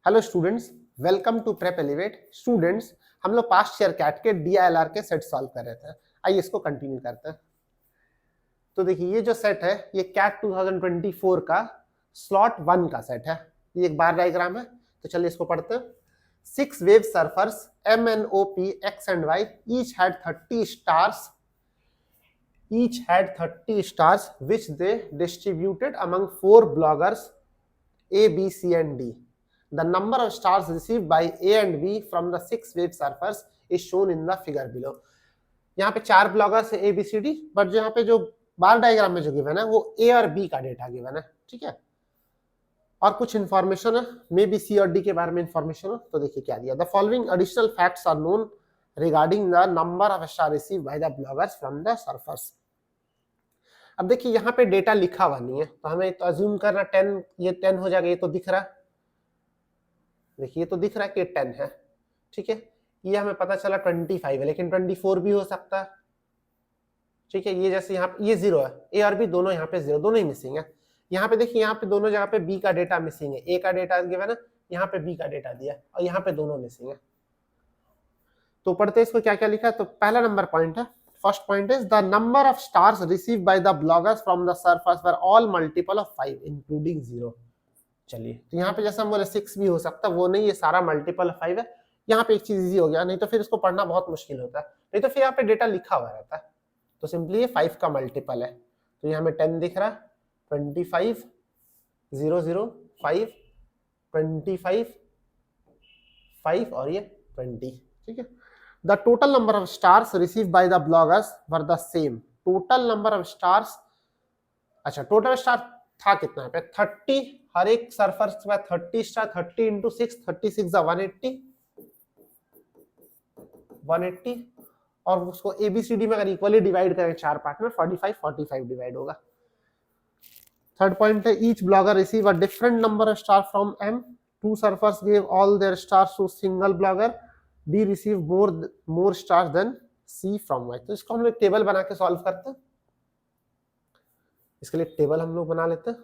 Hello students, welcome to Prep Elevate. Students, हम लोग past year CAT के DILR के सेट सॉल्व कर रहे थे। आइए इसको कंटिन्यू करते हैं। तो देखिए ये जो सेट है ये कैट 2024 का स्लॉट 1 का सेट है। ये एक बार डायग्राम है, तो चलिए इसको पढ़ते हैं। 6 wave surfers MNOP X and Y each had 30 stars which they distributed among 4 bloggers A, B, C and D. The number of stars received by A and B from the 6 wave surfers is shown in the figure below. यहाँ पे 4 bloggers है A, B, C, D, but यहाँ पे जो बार diagram में जो given है वो A और B का डेटा गिवन है, ठीक है। और कुछ इंफॉर्मेशन है, मे बी C और D के बारे में इंफॉर्मेशन है। तो देखिए क्या दिया, the following additional facts are known regarding the number of star receive by the bloggers from the surfers. अब देखिए यहाँ पे डेटा लिखा हुआ नहीं है, तो हमें तो अज्यूम करना 10, ये 10 हो जाएगा। ये तो दिख रहा है, देखिए तो दिख रहा है कि 10 है, ठीक है। ये हमें पता चला 25 है, लेकिन 24 भी हो सकता है, ठीक है। ये जैसे यहाँ पे ये 0 है, ए और बी दोनों यहाँ पे 0, दोनों ही मिसिंग है। यहाँ पे देखिए, यहाँ पे दोनों जगह पे बी का डेटा मिसिंग है, ए का डेटा गिवन है, यहाँ पे बी का डेटा दिया और यहाँ पे दोनों मिसिंग है। तो पढ़ते इसको क्या क्या लिखा है। तो पहला नंबर पॉइंट है, first point is the number of stars received by the bloggers from the surfers were all multiple of 5 including 0। चलिए, तो यहाँ पे जैसे हम बोले 6 भी हो सकता है, वो नहीं, ये सारा मल्टीपल 5 है। यहाँ पे एक चीज इजी हो गया, नहीं तो फिर इसको पढ़ना बहुत मुश्किल होता है, नहीं तो फिर यहाँ पे डेटा लिखा हुआ रहता है। तो सिंपली ये 5 का मल्टीपल है, तो ये हमें 10 दिख रहा है, 25 0 0 5 25 5 और ये 20, ठीक है। The total number of stars receive by the bloggers were the same. Total number of stars, अच्छा टोटल स्टार था कितना है पे 30, हर एक सर्फर के बाद 30 स्टार, 30 इंटू 6 36 180 और उसको ABCD में अगर इक्वली डिवाइड करें 4 पार्ट में 45 डिवाइड होगा। थर्ड पॉइंट है each blogger receive a different number of star from M। 2 surfers give all their stars to single blogger, B receive more stars than C from Y। तो इसको हम लोग table बना के solve करते हैं। इसके लिए टेबल हम लोग बना लेते हैं।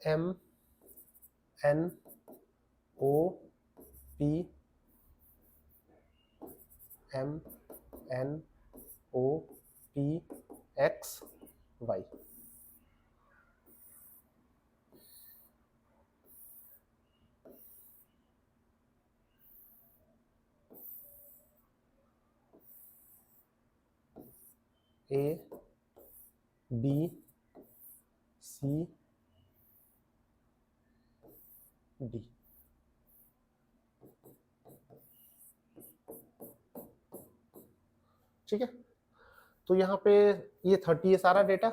MNOP X Y। A B C D, ठीक है। तो यहाँ पे ये 30 है सारा डेटा,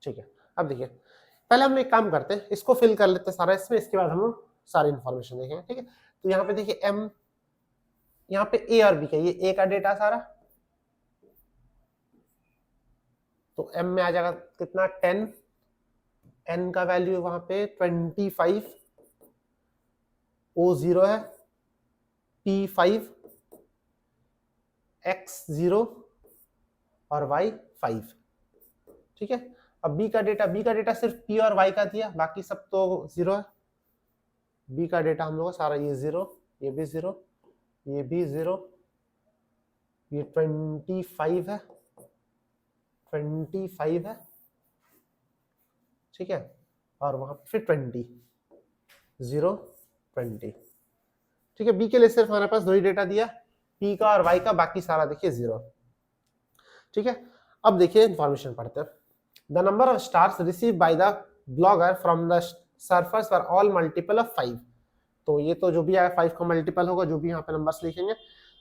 ठीक है। अब देखिए, पहले हम एक काम करते हैं, इसको फिल कर लेते हैं सारा इसमें, इसके बाद हम लोग सारी इंफॉर्मेशन देखेंगे, ठीक है। तो यहाँ पे देखिए M, यहाँ पे A और B का, ये A का डेटा सारा, तो M में आ जाएगा कितना 10, N का वैल्यू वहां पे 25, O 0 है, P 5, X 0 और Y 5, ठीक है। अब B का डेटा सिर्फ P और Y का दिया, बाकी सब तो 0 है। B का डेटा हम लोग सारा ये 0, ये भी 0, ये भी 0, ये 25 है, 25 है, ठीक है। और वहां फिर 20 0 20, ठीक है। B के लिए सिर्फ हमारे पास 2 ही डेटा दिया, P का और Y का, बाकी सारा देखिए 0, ठीक है। अब देखिए इंफॉर्मेशन पढ़ते हैं। The number of stars receive by the blogger from the surfers were all multiple of 5। तो ये तो जो भी आया 5 का मल्टीपल होगा, जो भी यहाँ पे नंबर्स लिखेंगे।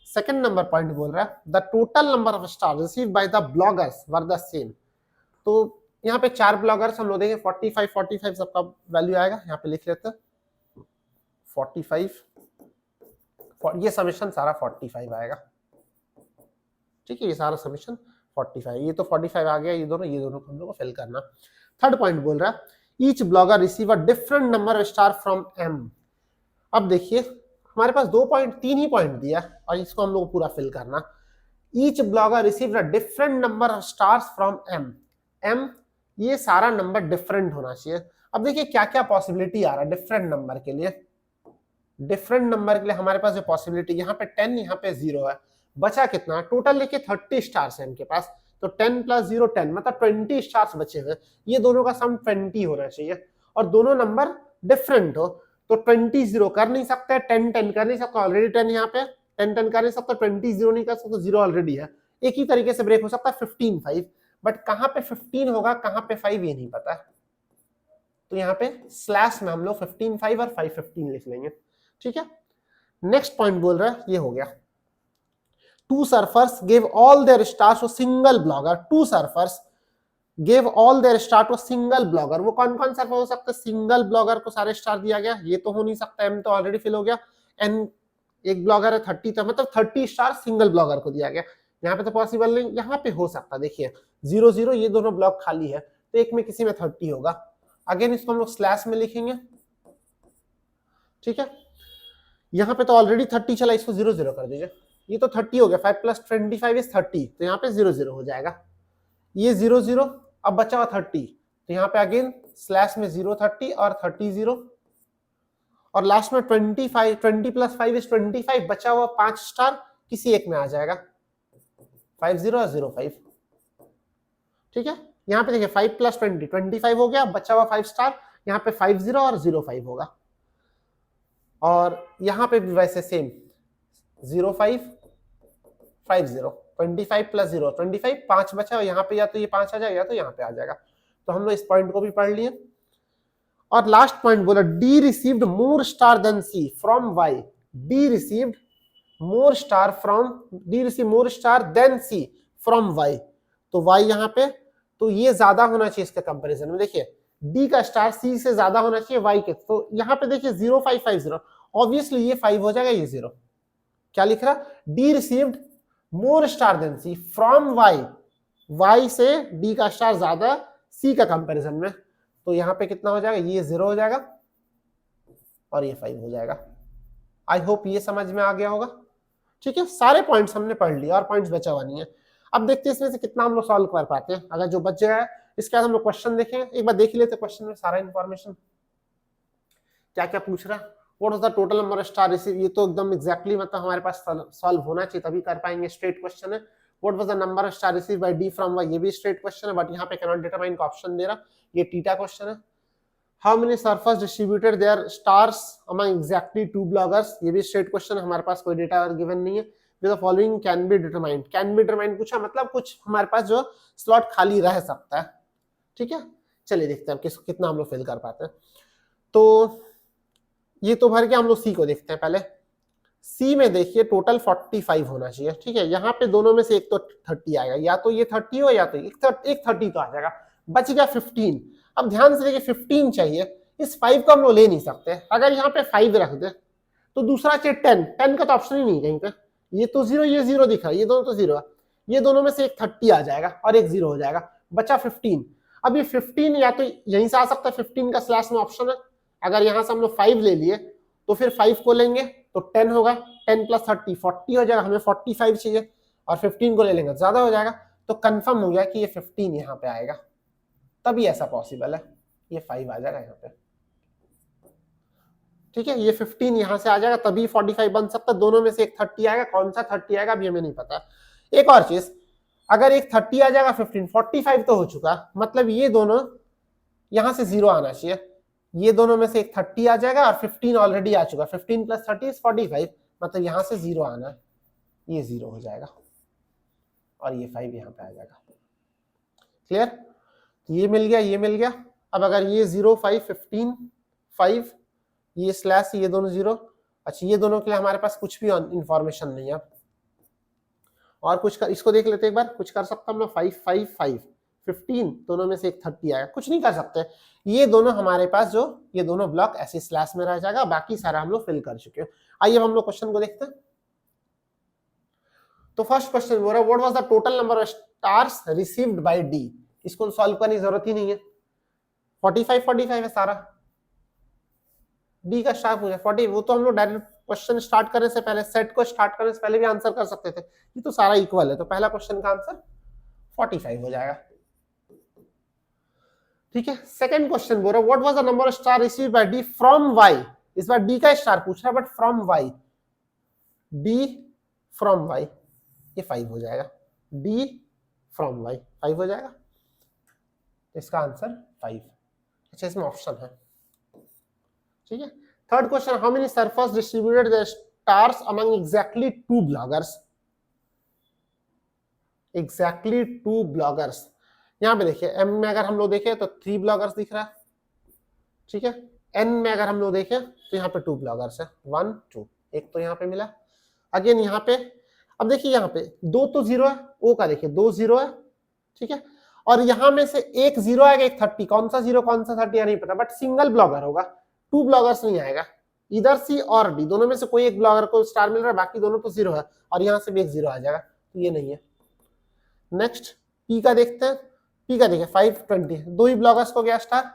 सेकंड नंबर पॉइंट बोल रहा है the total number of star receive by the bloggers were the same. तो यहाँ पे 4 ब्लॉगर्स हम लोग देखें, 45 सबका वैल्यू आएगा, यहाँ पे लिख लेते हैं 45, ये समेशन सारा 45 आएगा, ठीक है। ये सारा समेशन 45, ये तो 45 आ गया, ये दोनों हम लोग को फिल करना। थर्ड पॉइंट बोल रहा है each blogger receive a different number of star from M। अब देखिए हमारे पास 3 ही पॉइंट दिया और इसको हम लोग को पूरा फिल करना। Each blogger receive a different number of stars from M, ये सारा नंबर डिफरेंट होना चाहिए। अब देखिए क्या क्या पॉसिबिलिटी आ रहा है डिफरेंट नंबर के लिए। डिफरेंट नंबर के लिए हमारे पास जो पॉसिबिलिटी, यहाँ पे 10, यहाँ पे 0 है, बचा कितना टोटल देखिए 30 स्टार्स है इनके पास, तो 10 + 0 10, मतलब 20 स्टार्स बचे हुए। ये दोनों का सम 20 होना चाहिए और दोनों नंबर डिफरेंट हो, तो 20 0 कर नहीं सकते, 10 10 कर नहीं सकते, ऑलरेडी 10 यहाँ पे, 10 10 कर नहीं सकते, 20 0 नहीं कर सकते, 0 ऑलरेडी है। एक ही तरीके से ब्रेक हो सकता है 15 5, बट कहाँ पे 15 होगा कहाँ पे 5 ये नहीं पता, तो यहाँ पे स्लैश में हम लोग 15 5 और 5 15 लिख लेंगे। ठीक है, नेक्स्ट पॉइंट बोल रहा है, ये हो गया। Two surfers give all their stars to single blogger, two surfers give all their star to single blogger, वो कौन कौन सर्फर हो सकता है, सिंगल ब्लॉगर को सारे स्टार दिया गया, ये तो हो नहीं सकता, एम तो ऑलरेडी फिल हो गया, एन एक ब्लॉगर है 30, तो मतलब 30 स्टार सिंगल ब्लॉगर को दिया गया, यहाँ पे तो पॉसिबल नहीं, यहाँ पे हो सकता है, देखिए 0 0 ये दोनों ब्लॉक खाली है, तो एक में किसी में 30 होगा। अगेन इसको हम लोग स्लैश में लिखेंगे। ठीक है, यहाँ पे तो ऑलरेडी 30 चला, इसको 0 0 कर दीजिए, ये तो 30 हो गया, 5 + 25 इज 30, तो यहाँ पे 0 0 हो जाएगा, ये 0 0, अब बचा हुआ 30, तो यहाँ पे अगेन स्लैश में 0 30 और 30 0, और लास्ट में 25, 20 + 5 इज 25, बचा हुआ 5 स्टार किसी एक में आ जाएगा, 5 0 और 0 5। ठीक है, यहाँ पे देखिए 5 + 20 25 हो गया, बचा हुआ 5 स्टार, यहाँ पे 5 0 और 0 5 होगा, और यहाँ पे भी वैसे सेम 0 5 5 0, 25 + 0 25, 5 बचा, और यहाँ पे या तो ये 5 आ जाएगा या तो यहाँ पे आ जाएगा, तो हम लोग इस पॉइंट को भी पढ़ लिए। और लास्ट पॉइंट बोला, D received more star than C from Y, D received more star from, D receive more star than C from Y, तो वाई यहाँ पे, तो ये ज्यादा होना चाहिए इसके कंपैरिजन में, देखिए डी का स्टार सी से ज्यादा होना चाहिए वाई के, तो यहाँ पे देखिए 0 5 5 0, ऑब्वियसली ये 5 हो जाएगा, ये 0, क्या लिख रहा, D received more star than C from Y, Y से डी का स्टार ज्यादा सी का कंपैरिजन में, तो यहाँ पे कितना हो जाएगा, ये 0 हो जाएगा और ये 5 हो जाएगा। आई होप ये समझ में आ गया होगा। ठीक है, सारे पॉइंट्स हमने पढ़ लिए और पॉइंट्स बचा हुआ नहीं है। अब देखते हैं इसमें से कितना हम लोग सॉल्व कर पाते हैं, अगर जो बच गया है इसके बाद हम लोग क्वेश्चन देखें, एक बार देख ही लेते क्वेश्चन में सारा इन्फॉर्मेशन क्या क्या पूछ रहा है। What was the total number of star receive, ये तो एकदम एग्जैक्टली मतलब हमारे पास सॉल्व होना चाहिए तभी कर पाएंगे, स्ट्रेट क्वेश्चन है। What was the number of star receive by D from Y, ये भी स्ट्रेट क्वेश्चन है, बट यहाँ पे कैन नॉट डिटरमाइन का ऑप्शन दे रहा, ये थीटा क्वेश्चन है। How many surfers distributed their stars among exactly 2 bloggers, ये भी स्ट्रेट क्वेश्चन है, हमारे पास कोई डेटा गिवन नहीं है। With the following can be determined, can be determined पूछा, मतलब कुछ हमारे पास जो स्लॉट खाली रह सकता है। ठीक है, चलिए देखते हैं कितना हम लोग फिल कर पाते हैं। तो ये तो भर के हम लोग सी को देखते हैं पहले। सी में देखिए टोटल 45 होना चाहिए। ठीक है, यहाँ पे दोनों में से एक तो 30 आएगा, या तो ये 30 हो या तो एक 30 तो आ जाएगा, बच गया 15। अब ध्यान से देखिए 15 चाहिए, इस 5 को हम लोग ले नहीं सकते, अगर यहाँ पे 5 रख दे तो दूसरा चाहिए 10 का तो ऑप्शन ही नहीं कहीं पे, ये तो 0 ये 0 दिख रहा है, ये दोनों तो 0 है, ये दोनों में से एक 30 आ जाएगा और एक 0 हो जाएगा, बचा 15। अब ये 15 या तो यहीं से आ सकता है, 15 का स्लैश में ऑप्शन है, अगर यहाँ से हम लोग 5 ले लिए तो फिर 5 को लेंगे तो 10 होगा, 10 + 30 40 हो जाएगा, हमें 45 चाहिए, और 15 को ले लेंगे ज्यादा हो जाएगा, तो कंफर्म हो गया कि ये 15 यहाँ पे आएगा, तभी ऐसा पॉसिबल है, ये 5 आ जाएगा यहाँ पे। ठीक है, ये 15 यहाँ से आ जाएगा तभी 45 बन सकता है, दोनों में से एक 30 आएगा, कौन सा 30 आएगा अभी हमें नहीं पता। एक और चीज, अगर एक 30 आ जाएगा 15 45 तो हो चुका, मतलब ये दोनों यहाँ से 0 आना चाहिए, ये दोनों में से एक 30 आ जाएगा और 15 ऑलरेडी आ चुका, 15 + 30 = 45, मतलब यहाँ से 0 आना है, ये 0 हो जाएगा और ये 5 यहाँ पे आ जाएगा। क्लियर, ये मिल गया, ये मिल गया। अब अगर ये 0 5 15 5, ये स्लैश, ये दोनों 0, अच्छा ये दोनों के लिए हमारे पास कुछ भी इंफॉर्मेशन नहीं है, और कुछ कर, इसको देख लेते एक बार, कुछ कर सकता हम लोग, 5 5 5 15, दोनों में से एक 30 आएगा, कुछ नहीं कर सकते, ये दोनों हमारे पास जो ये दोनों ब्लॉक ऐसे स्लैश में रह जाएगा, बाकी सारा हम लोग फिल कर चुके हैं। आइए हम लोग क्वेश्चन को देखते हैं। तो फर्स्ट क्वेश्चन बोल रहा है, what was the total number of stars received by D, इसको सॉल्व करने की जरूरत ही नहीं है, 45 45 है सारा, डी का स्टार पूछा 40, वो तो हम लोग डायरेक्ट क्वेश्चन स्टार्ट करने से पहले, सेट को स्टार्ट करने से पहले भी आंसर कर सकते थे, ये तो सारा इक्वल है, तो पहला क्वेश्चन का आंसर 45 हो जाएगा। ठीक है, सेकंड क्वेश्चन बोल रहा है what was the number of star received by D from Y. इस बार डी का स्टार पूछ रहा है, but from Y, D from Y, ये 5 हो जाएगा, डी फ्रॉम वाई 5 हो जाएगा, तो इसका आंसर 5। अच्छा, इसमें ऑप्शन है। ठीक है, third question, how many surfers distributed the stars among exactly 2 bloggers. Exactly 2 bloggers, यहां पे देखिए एम में अगर हम लोग देखें तो 3 ब्लॉगर्स दिख रहा है। ठीक है, एन में अगर हम लोग देखें तो यहाँ पे 2 ब्लॉगर्स है, 1 2, एक तो यहाँ पे मिला। अगेन यहाँ पे अब देखिए यहाँ पे 2 तो 0 है, ओ का देखिए 2 0 है। ठीक है, और यहां में से एक 0 आएगा, एक 30, कौन सा 0 कौन सा 30 नहीं पता, बट सिंगल ब्लॉगर होगा, 2 ब्लॉगर्स नहीं आएगा। इधर सी और डी दोनों में से कोई एक ब्लॉगर को स्टार मिल रहा है, बाकी दोनों तो 0 है, और यहां से भी एक 0 आ जाएगा, तो ये नहीं है। नेक्स्ट पी का देखते हैं, पी का देखिए 520, 2 ही ब्लॉगर्स को गया स्टार।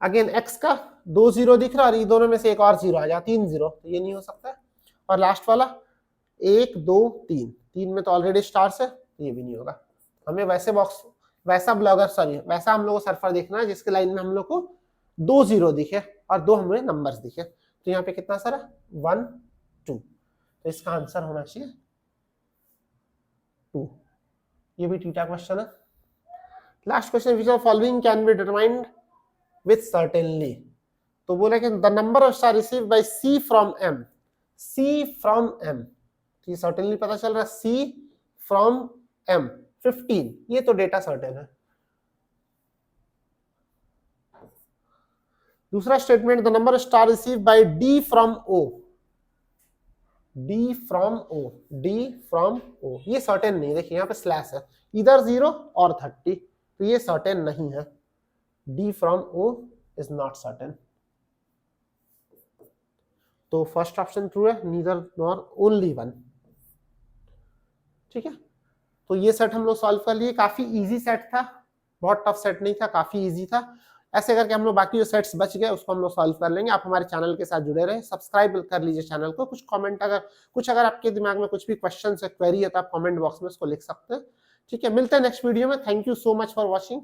अगेन एक्स का 2 0 दिख रहा है, और ये दोनों में से एक और 0 आ जाएगा, 3 0, तो ये नहीं हो सकता। और लास्ट वाला 1 2 3, 3 में तो ऑलरेडी स्टार्स है, तो ये भी नहीं होगा। हमें वैसे बॉक्स, वैसा ब्लॉगर, सॉरी वैसा हम लोग को सर्फर देखना है जिसके लाइन में हम लोग को 2 0 दिखे और 2 हमें नंबर्स दिखे। तो यहाँ पे कितना सारा 1 2, तो इसका आंसर होना चाहिए 2। ये भी थीटा क्वेश्चन है। Last question, which of following can be determined with certainly. तो बोला कि the number of star received by C from M, C from M, तो ये सर्टेनली पता चल रहा है, सी फ्रॉम एम 15, ये तो डेटा सर्टेन है। दूसरा statement, the number of star received by D from O, D from O, D from O, ये सर्टेन नहीं, देखिए यहाँ पे स्लैश है, इधर 0 और 30, तो ये सर्टेन नहीं है, D from O is not certain. तो फर्स्ट ऑप्शन ट्रू है, नीदर नॉर ओनली 1। ठीक है, तो ये सेट हम लोग सॉल्व कर लिए, काफी इजी सेट था, बहुत टफ सेट नहीं था, काफी इजी था। ऐसे करके हम लोग बाकी जो सेट्स बच गए उसको हम लोग सॉल्व कर लेंगे। आप हमारे चैनल के साथ जुड़े रहे, सब्सक्राइब कर लीजिए चैनल को। कुछ कमेंट अगर आपके दिमाग में कुछ भी क्वेश्चन है, क्वेरी है, तो आप कमेंट बॉक्स में उसको लिख सकते हैं। ठीक है, मिलते हैं नेक्स्ट वीडियो में। Thank you so much for watching.